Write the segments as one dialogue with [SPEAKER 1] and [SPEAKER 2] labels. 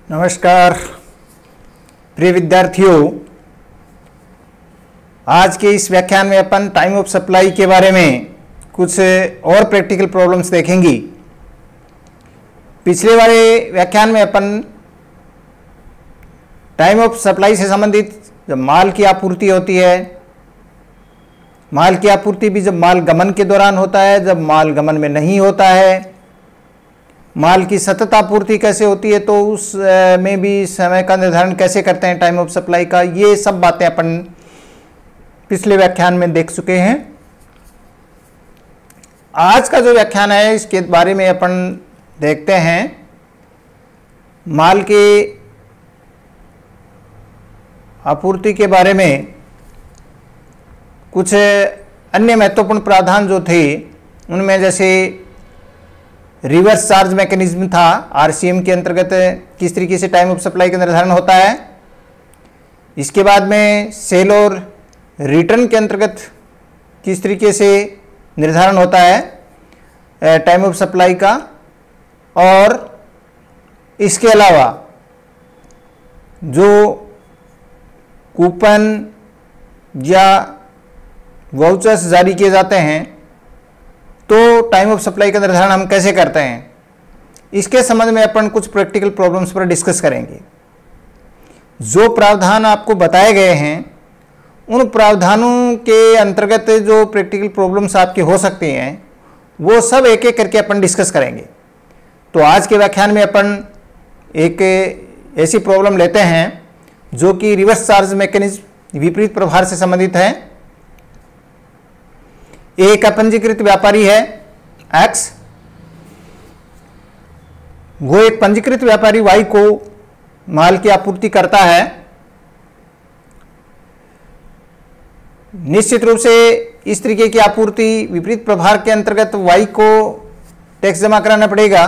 [SPEAKER 1] नमस्कार प्रिय विद्यार्थियों, आज के इस व्याख्यान में अपन टाइम ऑफ सप्लाई के बारे में कुछ और प्रैक्टिकल प्रॉब्लम्स देखेंगे। पिछले वाले व्याख्यान में अपन टाइम ऑफ सप्लाई से संबंधित जब माल की आपूर्ति होती है, माल की आपूर्ति भी जब माल गमन के दौरान होता है, जब माल गमन में नहीं होता है, माल की सतत आपूर्ति कैसे होती है, तो उस में भी समय का निर्धारण कैसे करते हैं टाइम ऑफ सप्लाई का, ये सब बातें अपन पिछले व्याख्यान में देख चुके हैं। आज का जो व्याख्यान है इसके बारे में अपन देखते हैं माल के आपूर्ति के बारे में कुछ अन्य महत्वपूर्ण प्रावधान जो थे उनमें, जैसे रिवर्स चार्ज मैकेनिज्म था, आरसीएम के अंतर्गत किस तरीके से टाइम ऑफ सप्लाई का निर्धारण होता है। इसके बाद में सेल और रिटर्न के अंतर्गत किस तरीके से निर्धारण होता है टाइम ऑफ सप्लाई का। और इसके अलावा जो कूपन या वाउचर्स जारी किए जाते हैं तो टाइम ऑफ सप्लाई का निर्धारण हम कैसे करते हैं, इसके संबंध में अपन कुछ प्रैक्टिकल प्रॉब्लम्स पर डिस्कस करेंगे। जो प्रावधान आपको बताए गए हैं उन प्रावधानों के अंतर्गत जो प्रैक्टिकल प्रॉब्लम्स आपके हो सकती हैं वो सब एक एक करके अपन डिस्कस करेंगे। तो आज के व्याख्यान में अपन एक ऐसी प्रॉब्लम लेते हैं जो कि रिवर्स चार्ज मैकेनिज्म विपरीत प्रभार से संबंधित है। एक अपंजीकृत व्यापारी है X, वो एक पंजीकृत व्यापारी Y को माल की आपूर्ति करता है। निश्चित रूप से इस तरीके की आपूर्ति विपरीत प्रभार के अंतर्गत Y को टैक्स जमा कराना पड़ेगा।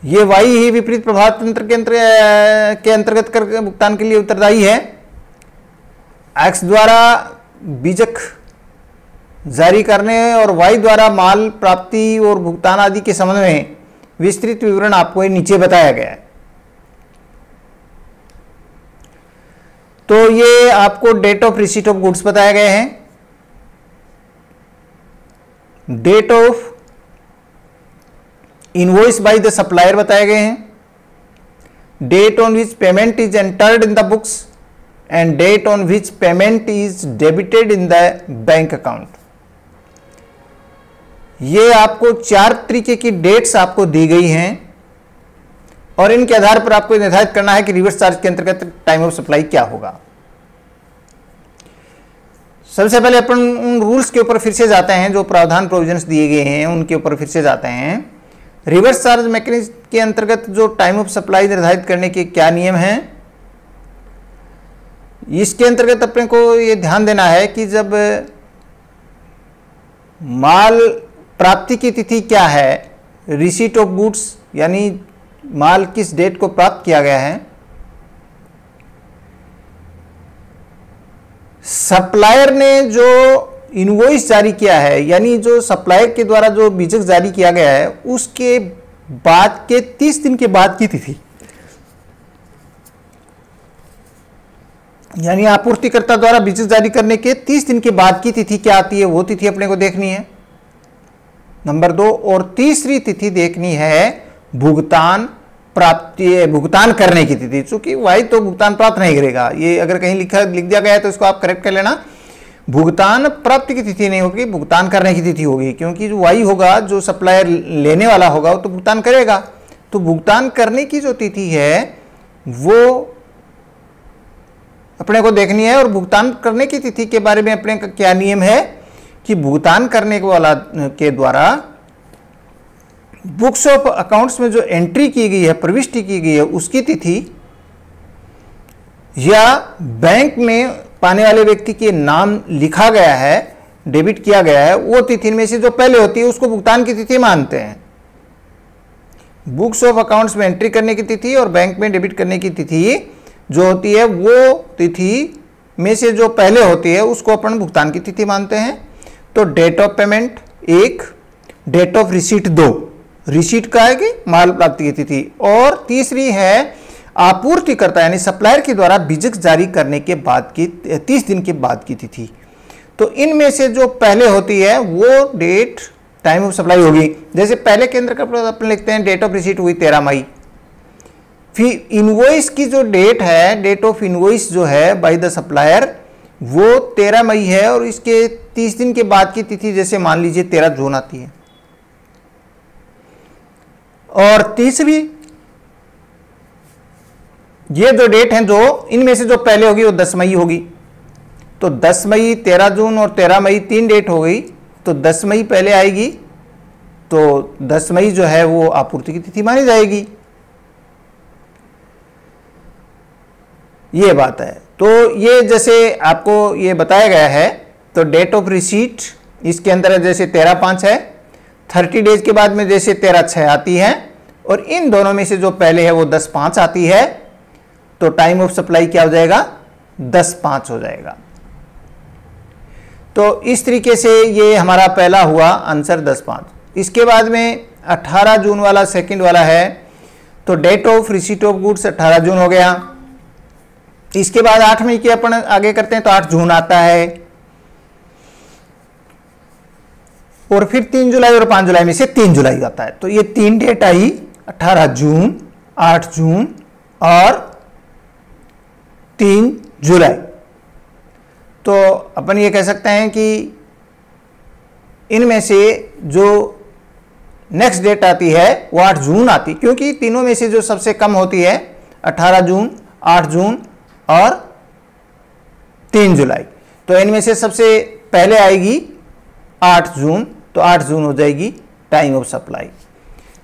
[SPEAKER 1] ये Y ही विपरीत प्रभार तंत्र के अंतर्गत कर भुगतान के लिए उत्तरदायी है। X द्वारा बीजक जारी करने और Y द्वारा माल प्राप्ति और भुगतान आदि के संबंध में विस्तृत विवरण आपको नीचे बताया गया है। तो ये आपको date of receipt of goods बताए गए हैं, date of invoice by the supplier बताए गए हैं, date on which payment is entered in the books and date on which payment is debited in the bank account. ये आपको 4 तरीके की डेट्स आपको दी गई हैं और इनके आधार पर आपको निर्धारित करना है कि रिवर्स चार्ज के अंतर्गत टाइम ऑफ सप्लाई क्या होगा। सबसे पहले अपन उन रूल्स के ऊपर फिर से जाते हैं, जो प्रावधान प्रोविजंस दिए गए हैं उनके ऊपर फिर से जाते हैं। रिवर्स चार्ज मैकेनिज्म के अंतर्गत जो टाइम ऑफ सप्लाई निर्धारित करने के क्या नियम हैं, इसके अंतर्गत अपने को ये ध्यान देना है कि जब माल प्राप्ति की तिथि क्या है, रिसीट ऑफ गुड्स यानी माल किस डेट को प्राप्त किया गया है, सप्लायर ने जो इनवॉइस जारी किया है यानी जो सप्लायर के द्वारा जो बीजक जारी किया गया है उसके बाद के 30 दिन के बाद की तिथि, यानी आपूर्तिकर्ता द्वारा बीजक जारी करने के 30 दिन के बाद की तिथि क्या आती है, वो तिथि अपने को देखनी है, नंबर 2। और तीसरी तिथि देखनी है भुगतान करने की तिथि। चूंकि Y तो भुगतान प्राप्त नहीं करेगा, ये अगर कहीं लिख दिया गया है तो इसको आप करेक्ट कर लेना। भुगतान प्राप्ति की तिथि नहीं होगी, भुगतान करने की तिथि होगी, क्योंकि जो Y होगा, जो सप्लायर लेने वाला होगा, वो तो भुगतान करेगा। तो भुगतान करने की जो तिथि है वो अपने को देखनी है। और भुगतान करने की तिथि के बारे में अपने का क्या नियम है कि भुगतान करने वाला के द्वारा बुक्स ऑफ अकाउंट्स में जो एंट्री की गई है, प्रविष्टि की गई है, उसकी तिथि या बैंक में पाने वाले व्यक्ति के नाम लिखा गया है, डेबिट किया गया है, वो तिथि में से जो पहले होती है उसको भुगतान की तिथि मानते हैं। बुक्स ऑफ अकाउंट्स में एंट्री करने की तिथि और बैंक में डेबिट करने की तिथि जो होती है वो तिथि में से जो पहले होती है उसको अपन भुगतान की तिथि मानते हैं। तो date of payment 1, date of receipt 2, receipt का है कि माल प्राप्ति की तिथि, और तीसरी है आपूर्तिकर्ता यानी सप्लायर के द्वारा बीजक जारी करने के बाद की 30 दिन के बाद की तिथि। तो इनमें से जो पहले होती है वो डेट टाइम ऑफ सप्लाई होगी। जैसे पहले के अंदर का अपन लिखते हैं डेट ऑफ रिसीट हुई 13 मई। फिर इनवॉइस की जो डेट है, डेट ऑफ इनवॉइस जो है बाय द सप्लायर, वो 13 मई है और इसके 30 दिन के बाद की तिथि जैसे मान लीजिए 13 जून आती है। और तीसरी ये जो डेट है, जो इनमें से जो पहले होगी वो 10 मई होगी। तो 10 मई, 13 जून और 13 मई 3 डेट हो गई, तो 10 मई पहले आएगी, तो 10 मई जो है वो आपूर्ति की तिथि मानी जाएगी। ये बात है। तो ये जैसे आपको ये बताया गया है, तो डेट ऑफ रिसीट इसके अंदर जैसे 13/5 है, 30 डेज के बाद में जैसे 13/6 आती है, और इन दोनों में से जो पहले है वो 10/5 आती है, तो टाइम ऑफ सप्लाई क्या हो जाएगा, 10/5 हो जाएगा। तो इस तरीके से ये हमारा पहला हुआ आंसर 10/5। इसके बाद में 18 जून वाला सेकंड वाला है, तो date of receipt of goods 18 जून हो गया। इसके बाद 8 मई की अपन आगे करते हैं, तो 8 जून आता है, और फिर 3 जुलाई और 5 जुलाई में से 3 जुलाई आता है। तो ये 3 डेट आई, 18 जून, 8 जून और 3 जुलाई। तो अपन ये कह सकते हैं कि इनमें से जो नेक्स्ट डेट आती है वो 8 जून आती, क्योंकि तीनों में से जो सबसे कम होती है 18 जून, 8 जून और 3 जुलाई। तो इनमें से सबसे पहले आएगी 8 जून, तो 8 जून हो जाएगी टाइम ऑफ सप्लाई।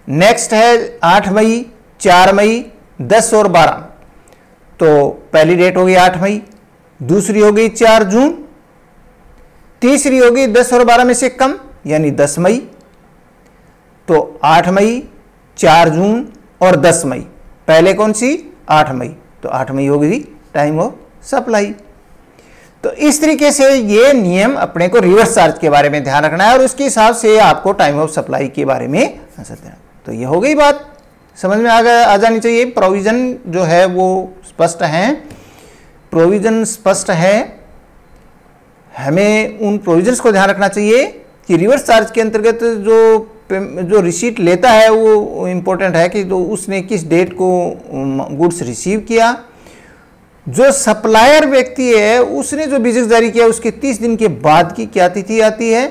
[SPEAKER 1] नेक्स्ट है 8 मई, 4 मई, 10 और 12। तो पहली डेट होगी 8 मई, दूसरी होगी 4 जून, तीसरी होगी 10 और 12 में से कम यानी 10 मई। तो 8 मई, 4 जून और 10 मई, पहले कौन सी, 8 मई, तो 8 मई होगी टाइम ऑफ सप्लाई। तो इस तरीके से ये नियम अपने को रिवर्स चार्ज के बारे में ध्यान रखना है, और उसके हिसाब से आपको टाइम ऑफ सप्लाई के बारे में आंसर देना। तो ये हो गई बात, समझ में आ जानी चाहिए। प्रोविजन जो है वो स्पष्ट है, प्रोविजन स्पष्ट है, हमें उन प्रोविजंस को ध्यान रखना चाहिए कि रिवर्स चार्ज के अंतर्गत जो रिसीट लेता है वो इम्पोर्टेंट है कि तो उसने किस डेट को गुड्स रिसीव किया। जो सप्लायर व्यक्ति है उसने जो बीजक जारी किया उसके 30 दिन के बाद की क्या तिथि आती है,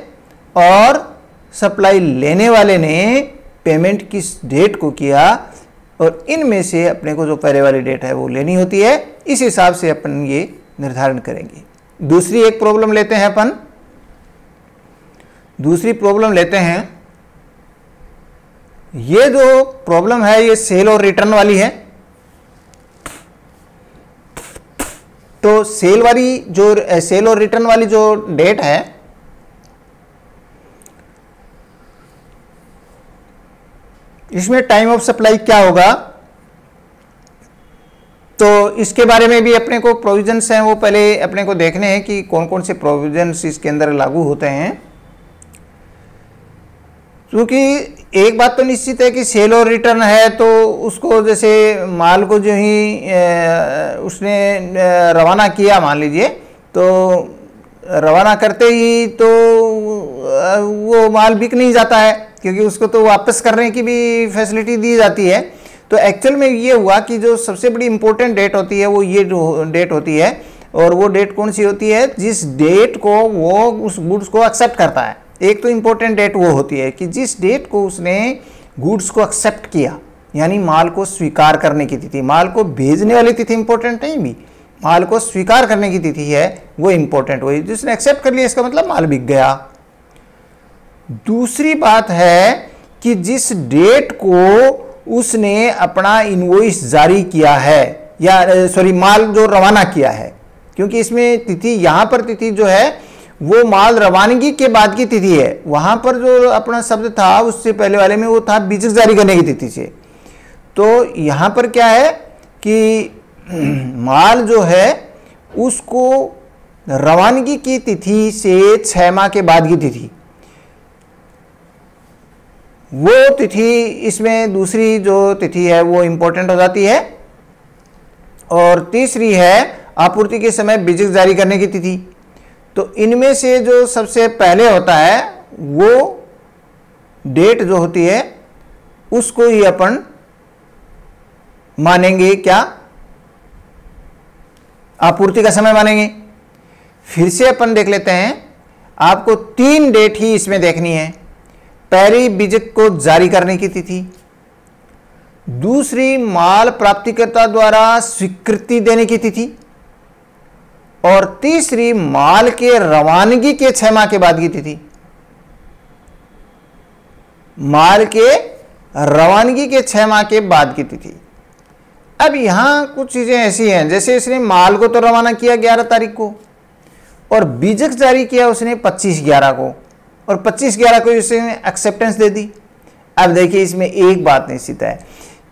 [SPEAKER 1] और सप्लाई लेने वाले ने पेमेंट किस डेट को किया, और इनमें से अपने को जो पहले वाली डेट है वो लेनी होती है। इस हिसाब से अपन ये निर्धारण करेंगे। दूसरी एक प्रॉब्लम लेते हैं अपन, दूसरी प्रॉब्लम लेते हैं। ये जो प्रॉब्लम है ये सेल और रिटर्न वाली है। तो सेल और रिटर्न वाली जो डेट है, इसमें टाइम ऑफ सप्लाई क्या होगा, तो इसके बारे में भी अपने को प्रोविजंस हैं वो पहले अपने को देखने हैं कि कौन कौन से प्रोविजंस इसके अंदर लागू होते हैं। क्योंकि एक बात तो निश्चित है कि सेल और रिटर्न है, तो उसको जैसे माल को जो ही उसने रवाना किया, मान लीजिए, तो रवाना करते ही तो वो माल बिक नहीं जाता है, क्योंकि उसको तो वापस करने की भी फैसिलिटी दी जाती है। तो एक्चुअल में ये हुआ कि जो सबसे बड़ी इंपॉर्टेंट डेट होती है वो ये जो डेट होती है, और वो डेट कौन सी होती है, जिस डेट को वो उस गुड्स को एक्सेप्ट करता है। एक तो इंपॉर्टेंट डेट वो होती है कि जिस डेट को उसने गुड्स को एक्सेप्ट किया, यानी माल को स्वीकार करने की तिथि। माल को भेजने वाली तिथि इंपॉर्टेंट नहीं भी, माल को स्वीकार करने की तिथि है वो इंपॉर्टेंट। वही जिसने एक्सेप्ट कर लिया इसका मतलब माल बिक गया। दूसरी बात है कि जिस डेट को उसने अपना इनवॉइस जारी किया है, या सॉरी माल जो रवाना किया है, क्योंकि इसमें तिथि, यहाँ पर तिथि जो है वो माल रवानगी के बाद की तिथि है। वहां पर जो अपना शब्द था उससे पहले वाले में वो था बीजक जारी करने की तिथि से। तो यहाँ पर क्या है कि माल जो है उसको रवानगी की तिथि से 6 माह के बाद की तिथि, वो तिथि, इसमें दूसरी जो तिथि है वो इंपॉर्टेंट हो जाती है। और तीसरी है आपूर्ति के समय बीजक जारी करने की तिथि। तो इनमें से जो सबसे पहले होता है वो डेट जो होती है उसको ही अपन मानेंगे, क्या, आपूर्ति का समय मानेंगे। फिर से अपन देख लेते हैं, आपको 3 डेट ही इसमें देखनी है। पहली बीजक को जारी करने की तिथि, दूसरी माल प्राप्तिकर्ता द्वारा स्वीकृति देने की तिथि, और तीसरी माल के रवानगी के 6 माह के बाद की तिथि। माल के रवानगी के 6 माह के बाद की तिथि। अब यहां कुछ चीजें ऐसी हैं, जैसे इसने माल को तो रवाना किया 11 तारीख को और बीजक जारी किया उसने 25/11 को, और 25/11 को इसने एक्सेप्टेंस दे दी। अब देखिए इसमें एक बात निश्चित है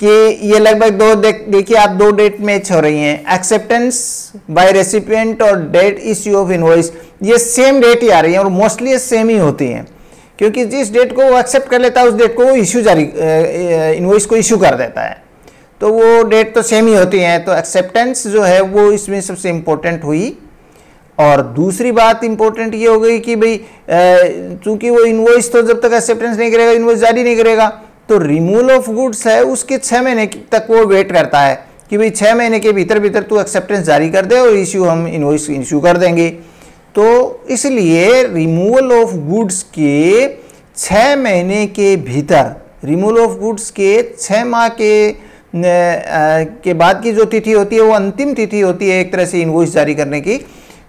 [SPEAKER 1] कि ये लगभग देखिए आप 2 डेट मैच हो रही हैं, एक्सेप्टेंस बाय रेसिपिएंट और डेट इश्यू ऑफ इनवॉइस, ये सेम डेट ही आ रही है और मोस्टली सेम ही होती हैं, क्योंकि जिस डेट को वो एक्सेप्ट कर लेता है उस डेट को वो इश्यू जारी इनवॉइस को इश्यू कर देता है, तो वो डेट तो सेम ही होती है। तो एक्सेप्टेंस जो है वो इसमें सबसे इंपॉर्टेंट हुई। और दूसरी बात इंपॉर्टेंट ये हो गई कि भाई चूंकि वो इनवॉइस तो जब तक एक्सेप्टेंस नहीं करेगा, इनवॉइस जारी नहीं करेगा, तो रिमूवल ऑफ गुड्स है उसके 6 महीने तक वो वेट करता है कि भाई 6 महीने के भीतर भीतर तू एक्सेप्टेंस जारी कर दे और इश्यू, हम इनवॉइस इश्यू कर देंगे। तो इसलिए रिमूवल ऑफ गुड्स के 6 महीने के भीतर, रिमूवल ऑफ गुड्स के 6 माह के बाद की जो तिथि होती है वो अंतिम तिथि होती है एक तरह से इनवॉइस जारी करने की,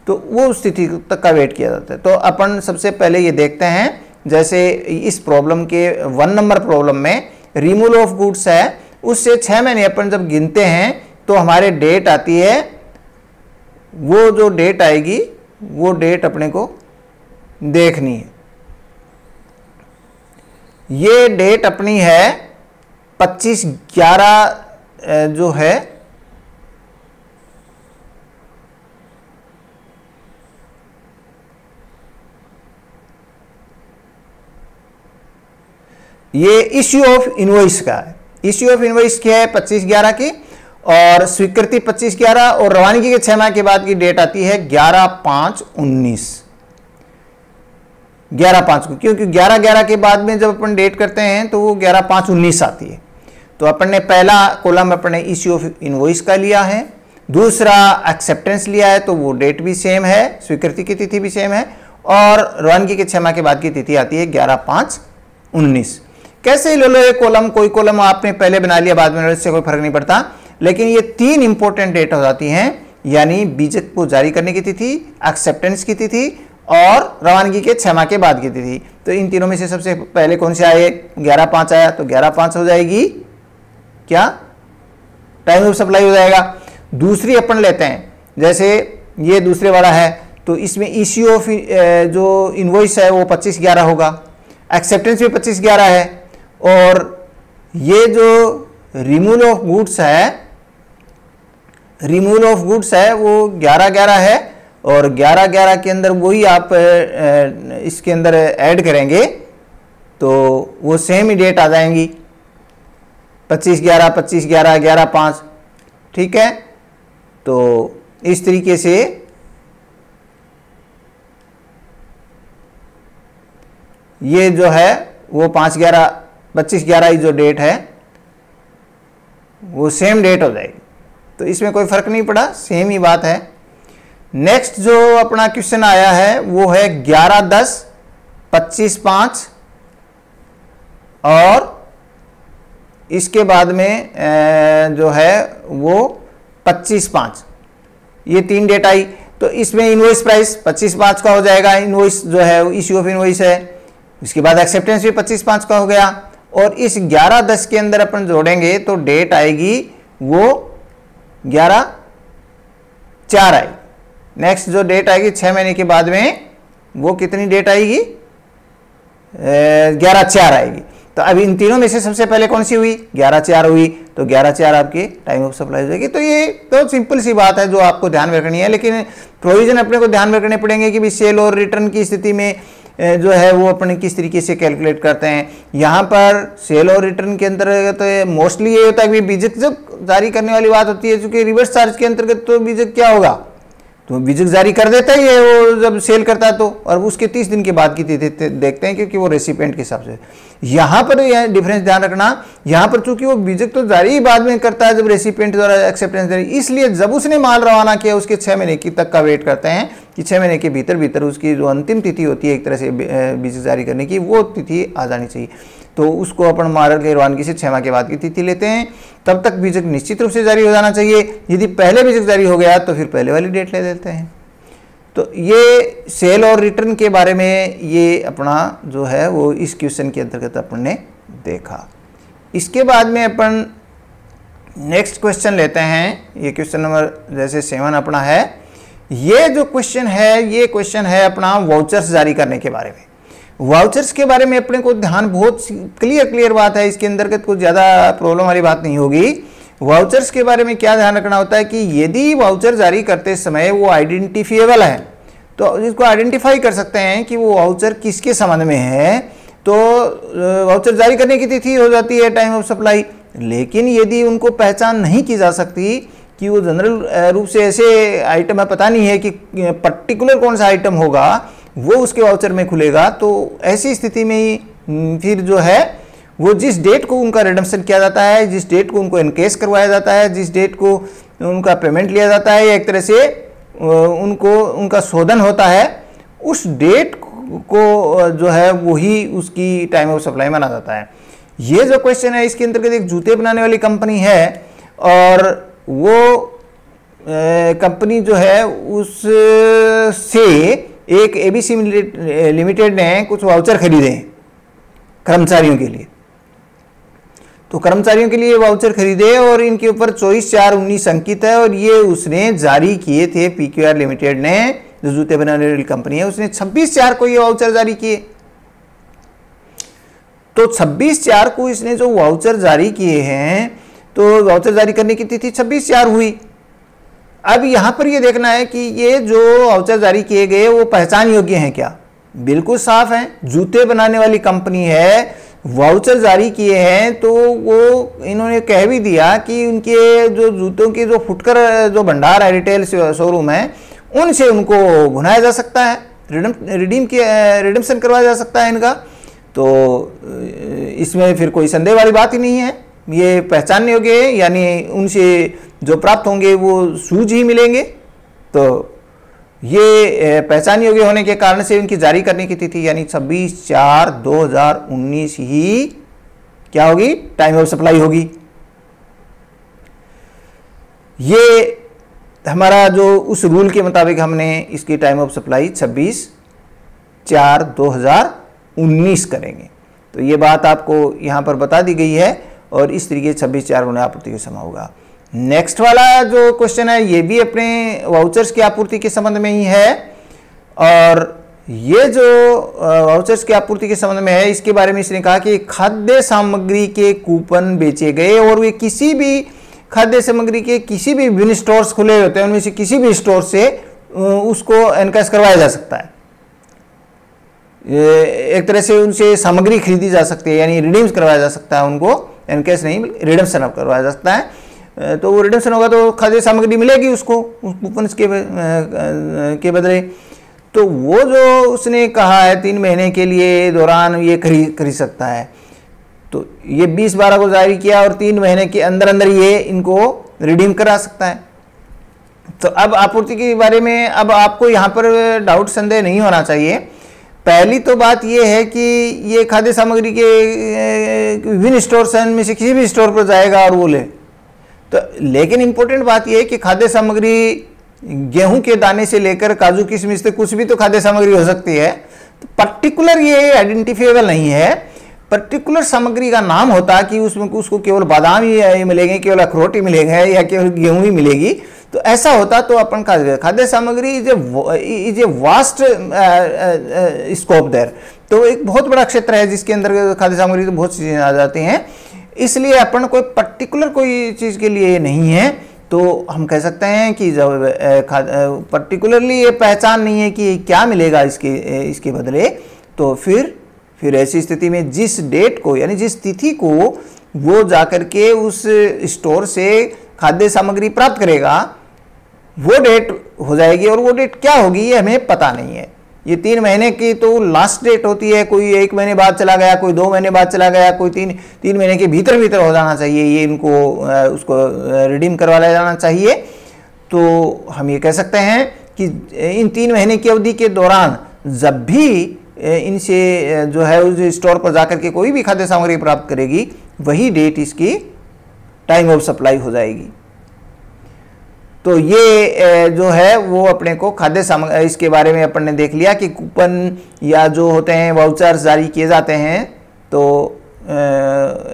[SPEAKER 1] तो वो उस तिथि तक का वेट किया जाता है। तो अपन सबसे पहले ये देखते हैं, जैसे इस प्रॉब्लम के 1 नंबर प्रॉब्लम में रिमूवल ऑफ गुड्स है, उससे 6 महीने अपन जब गिनते हैं तो हमारे डेट आती है, वो जो डेट आएगी वो डेट अपने को देखनी है। ये डेट अपनी है 25/11 जो है ये इश्यू ऑफ इनवॉइस का है। इश्यू ऑफ इनवॉइस क्या है 25/11 की, और स्वीकृति 25/11, और रवानगी के 6 माह के बाद की डेट आती है 11/5/19। 11/5 को, क्योंकि 11/11 के बाद में जब अपन डेट करते हैं तो वो 11/5/19 आती है। तो अपन ने पहला कॉलम अपने इश्यू ऑफ इनवॉइस का लिया है, दूसरा एक्सेप्टेंस लिया है तो वो डेट भी सेम है, स्वीकृति की तिथि भी सेम है, और रवानगी के 6 माह के बाद की तिथि आती है 11/5/19। कैसे ही ले लो एक कॉलम, कोई कॉलम आपने पहले बना लिया बाद में, इससे कोई फर्क नहीं पड़ता, लेकिन ये 3 इंपॉर्टेंट डेट हो जाती हैं, यानी बीजक को जारी करने की तिथि, एक्सेप्टेंस की तिथि और रवानगी के 6 माह के बाद की तिथि। तो इन तीनों में से सबसे पहले कौन से आए, 11/5 आया, तो 11/5 हो जाएगी क्या, टाइम ऑफ सप्लाई हो जाएगा। दूसरी अपन लेते हैं, जैसे ये दूसरे वाला है, तो इसमें इश्यू ऑफ जो इनवॉइस है वो 25/11 होगा, एक्सेप्टेंस भी 25/11 है, और ये जो रिमूवल ऑफ गुड्स है, रिमूवल ऑफ गुड्स है वो 11/11 है, और 11/11 के अंदर वही आप इसके अंदर ऐड करेंगे तो वो सेम ही डेट आ जाएंगी, 25/11, 25/11, 11/5, ठीक है। तो इस तरीके से ये जो है वो 5/11, 25/11 ही जो डेट है वो सेम डेट हो जाएगी, तो इसमें कोई फर्क नहीं पड़ा, सेम ही बात है। नेक्स्ट जो अपना क्वेश्चन आया है वो है 11/10, 25/5 और इसके बाद में जो है वो 25/5, ये 3 डेट आई। तो इसमें इनवॉइस प्राइस 25/5 का हो जाएगा, इनवॉइस जो है इश्यू ऑफ इनवॉइस है, इसके बाद एक्सेप्टेंस भी 25/5 का हो गया, और इस 11/10 के अंदर अपन जोड़ेंगे तो डेट आएगी वो 11/4 आएगी। नेक्स्ट जो डेट आएगी 6 महीने के बाद में वो कितनी डेट आएगी, 11/4 आएगी। तो अब इन तीनों में से सबसे पहले कौन सी हुई, 11/4 हुई, तो 11/4 आपकी टाइम ऑफ सप्लाई हो जाएगी। तो ये तो सिंपल सी बात है जो आपको ध्यान में रखनी है, लेकिन प्रोविजन अपने को ध्यान में रखने पड़ेंगे कि भी सेल और रिटर्न की स्थिति में जो है वो अपने किस तरीके से कैलकुलेट करते हैं। यहाँ पर सेल और रिटर्न के अंतर्गत तो मोस्टली ये होता है कि बीजक जब जारी करने वाली बात होती है, चूंकि रिवर्स चार्ज के अंतर्गत तो बीजक क्या होगा, तो बीजक जारी कर देता ही है वो जब सेल करता है तो, और उसके 30 दिन के बाद की तिथि देखते हैं क्योंकि वो रेसिपिएंट के हिसाब से। यहाँ पर यह डिफरेंस ध्यान रखना, यहाँ पर चूंकि वो बीजक तो जारी ही बाद में करता है जब रेसिपिएंट द्वारा एक्सेप्टेंस दे, इसलिए जब उसने माल रवाना किया उसके 6 महीने की तक का वेट करते हैं कि 6 महीने के भीतर उसकी जो अंतिम तिथि होती है एक तरह से बीजक जारी करने की, वो तिथि आ जानी चाहिए। तो उसको अपन माल के रवानगी से 6 माह के बाद की तिथि लेते हैं, तब तक बीजक निश्चित रूप से जारी हो जाना चाहिए। यदि पहले बीजक जारी हो गया तो फिर पहले वाली डेट ले देते हैं। तो ये सेल और रिटर्न के बारे में ये अपना जो है वो इस क्वेश्चन के अंतर्गत अपन ने देखा। इसके बाद में अपन नेक्स्ट क्वेश्चन लेते हैं, ये क्वेश्चन नंबर जैसे 7 अपना है। ये जो क्वेश्चन है ये क्वेश्चन है अपना वाउचर्स जारी करने के बारे में। वाउचर्स के बारे में अपने को ध्यान, बहुत क्लियर बात है, इसके अंतर्गत कुछ ज़्यादा प्रॉब्लम वाली बात नहीं होगी। वाउचर्स के बारे में क्या ध्यान रखना होता है कि यदि वाउचर जारी करते समय वो आइडेंटिफिएबल है तो इसको आइडेंटिफाई कर सकते हैं कि वो वाउचर किसके संबंध में है, तो वाउचर जारी करने की तिथि हो जाती है टाइम ऑफ सप्लाई। लेकिन यदि उनको पहचान नहीं की जा सकती कि वो जनरल रूप से ऐसे आइटम है, पता नहीं है कि पर्टिकुलर कौन सा आइटम होगा वो उसके वाउचर में खुलेगा, तो ऐसी स्थिति में ही फिर जो है वो जिस डेट को उनका रिडम्पशन किया जाता है, जिस डेट को उनको एनकेस करवाया जाता है, जिस डेट को उनका पेमेंट लिया जाता है, एक तरह से उनका शोधन होता है, उस डेट को जो है वही उसकी टाइम ऑफ सप्लाई माना जाता है। ये जो क्वेश्चन है इसके अंतर्गत एक जूते बनाने वाली कंपनी है और वो कंपनी जो है उससे एक एबीसी लिमिटेड ने कुछ वाउचर खरीदे हैं कर्मचारियों के लिए। तो कर्मचारियों के लिए वाउचर खरीदे और इनके ऊपर 24/4/19 अंकित है और ये उसने जारी किए थे, पीक्यूआर लिमिटेड ने, जो जूते बनाने वाली कंपनी है, उसने 26/4 को ये वाउचर जारी किए। तो 26/4 को इसने जो वाउचर जारी किए हैं, तो वाउचर जारी करने की तिथि 26/4 हुई। अब यहां पर ये देखना है कि ये जो वाउचर जारी किए गए वो पहचान योग्य हैं क्या। बिल्कुल साफ है, जूते बनाने वाली कंपनी है, वाउचर जारी किए हैं, तो वो इन्होंने कह भी दिया कि उनके जो जूतों के जो फुटकर जो भंडार है, रिटेल शोरूम है, उनसे उनको भुनाया जा सकता है, रिडम्पशन करवाया जा सकता है इनका। तो इसमें फिर कोई संदेह वाली बात ही नहीं है, ये पहचानने योग्य है, यानी उनसे जो प्राप्त होंगे वो शूज ही मिलेंगे। तो ये पहचान योग्य होने के कारण से उनकी जारी करने की तिथि यानी 26/4/2019 ही क्या होगी, टाइम ऑफ सप्लाई होगी। ये हमारा जो उस रूल के मुताबिक हमने इसकी टाइम ऑफ सप्लाई 26/4/2019 करेंगे। तो ये बात आपको यहाँ पर बता दी गई है और इस तरीके से 26/4 उन्हें आपूर्ति का समय होगा। नेक्स्ट वाला जो क्वेश्चन है ये भी अपने वाउचर्स की आपूर्ति के संबंध में ही है और ये जो वाउचर्स की आपूर्ति के संबंध में है इसके बारे में इसने कहा कि खाद्य सामग्री के कूपन बेचे गए और वे किसी भी खाद्य सामग्री के किसी भी विभिन्न स्टोर्स खुले होते हैं, उनमें से किसी भी स्टोर से उसको एनकैश करवाया जा सकता है। एक तरह से उनसे सामग्री खरीदी जा सकती है, यानी रिडीम्स करवाया जा सकता है, उनको एनकैश नहीं रिडम्पशन करवाया जा सकता है। तो वो रिडम्पशन होगा तो खाद्य सामग्री मिलेगी उसको उस कूपन के बदले। तो वो जो उसने कहा है 3 महीने के लिए दौरान ये खरीद सकता है, तो ये 20/12 को जारी किया और 3 महीने के अंदर अंदर ये इनको रिडीम करा सकता है। तो अब आपूर्ति के बारे में अब आपको यहाँ पर डाउट संदेह नहीं होना चाहिए। पहली तो बात ये है कि ये खाद्य सामग्री के विभिन्न स्टोर में से किसी भी स्टोर पर जाएगा और वो ले, तो लेकिन इंपॉर्टेंट बात यह है कि खाद्य सामग्री गेहूं के दाने से लेकर काजू किशमिश तक कुछ भी तो खाद्य सामग्री हो सकती है। तो पर्टिकुलर ये आइडेंटिफिएबल नहीं है, पर्टिकुलर सामग्री का नाम होता कि उसमें उसको केवल बादाम ही मिलेंगे, केवल अखरोट ही मिलेगा या केवल गेहूं ही मिलेगी। तो ऐसा होता तो अपन खाद्य सामग्री is a vast scope there, तो एक बहुत बड़ा क्षेत्र है जिसके अंदर खाद्य सामग्री तो बहुत चीजें आ जाती हैं। इसलिए अपन कोई पर्टिकुलर कोई चीज़ के लिए नहीं है, तो हम कह सकते हैं कि जब पर्टिकुलरली ये पहचान नहीं है कि क्या मिलेगा इसके बदले, तो फिर ऐसी स्थिति में जिस डेट को यानी जिस तिथि को वो जाकर के उस स्टोर से खाद्य सामग्री प्राप्त करेगा वो डेट हो जाएगी, और वो डेट क्या होगी ये हमें पता नहीं है। ये 3 महीने की तो लास्ट डेट होती है, कोई 1 महीने बाद चला गया, कोई 2 महीने बाद चला गया, कोई 3 महीने के भीतर हो जाना चाहिए, ये इनको उसको रिडीम करवा लिया जाना चाहिए। तो हम ये कह सकते हैं कि इन 3 महीने की अवधि के दौरान जब भी इनसे जो है उस स्टोर पर जाकर के कोई भी खाद्य सामग्री प्राप्त करेगी वही डेट इसकी टाइम ऑफ सप्लाई हो जाएगी। तो ये जो है वो अपने को खाद्य सामग्री इसके बारे में अपन ने देख लिया कि कूपन या जो होते हैं वाउचर्स जारी किए जाते हैं, तो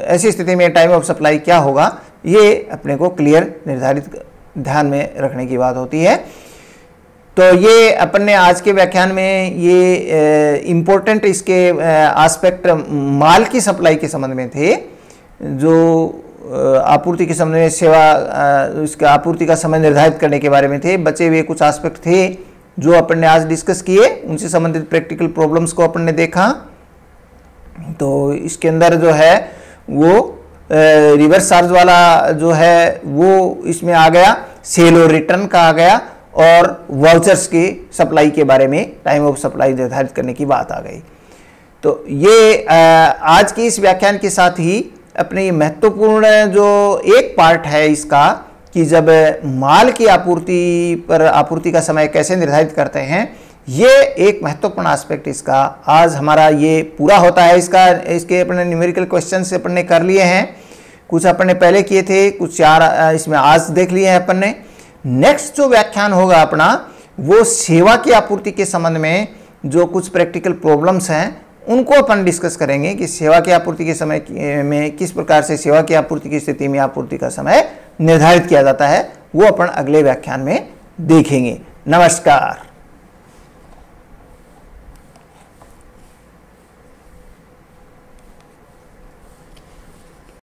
[SPEAKER 1] ऐसी स्थिति में टाइम ऑफ सप्लाई क्या होगा ये अपने को क्लियर निर्धारित ध्यान में रखने की बात होती है। तो ये अपन ने आज के व्याख्यान में ये इम्पोर्टेंट इसके एस्पेक्ट माल की सप्लाई के संबंध में थे, जो आपूर्ति के संबंध में सेवा इसका आपूर्ति का समय निर्धारित करने के बारे में थे। बचे हुए कुछ एस्पेक्ट थे जो अपन ने आज डिस्कस किए, उनसे संबंधित प्रैक्टिकल प्रॉब्लम्स को अपन ने देखा। तो इसके अंदर जो है वो रिवर्स चार्ज वाला जो है वो इसमें आ गया, सेल और रिटर्न का आ गया, और वाउचर्स की सप्लाई के बारे में टाइम ऑफ सप्लाई निर्धारित करने की बात आ गई। तो ये आज की इस व्याख्यान के साथ ही अपने ये महत्वपूर्ण जो एक पार्ट है इसका कि जब माल की आपूर्ति का समय कैसे निर्धारित करते हैं, ये एक महत्वपूर्ण एस्पेक्ट इसका आज हमारा ये पूरा होता है। इसके अपने न्यूमेरिकल क्वेश्चन से अपन ने कर लिए हैं, कुछ अपन ने पहले किए थे, कुछ 4 इसमें आज देख लिए हैं अपन ने। नेक्स्ट जो व्याख्यान होगा अपना वो सेवा की आपूर्ति के संबंध में जो कुछ प्रैक्टिकल प्रॉब्लम्स हैं उनको अपन डिस्कस करेंगे कि सेवा की आपूर्ति के समय में किस प्रकार से सेवा की आपूर्ति की स्थिति में आपूर्ति का समय निर्धारित किया जाता है, वो अपन अगले व्याख्यान में देखेंगे। नमस्कार।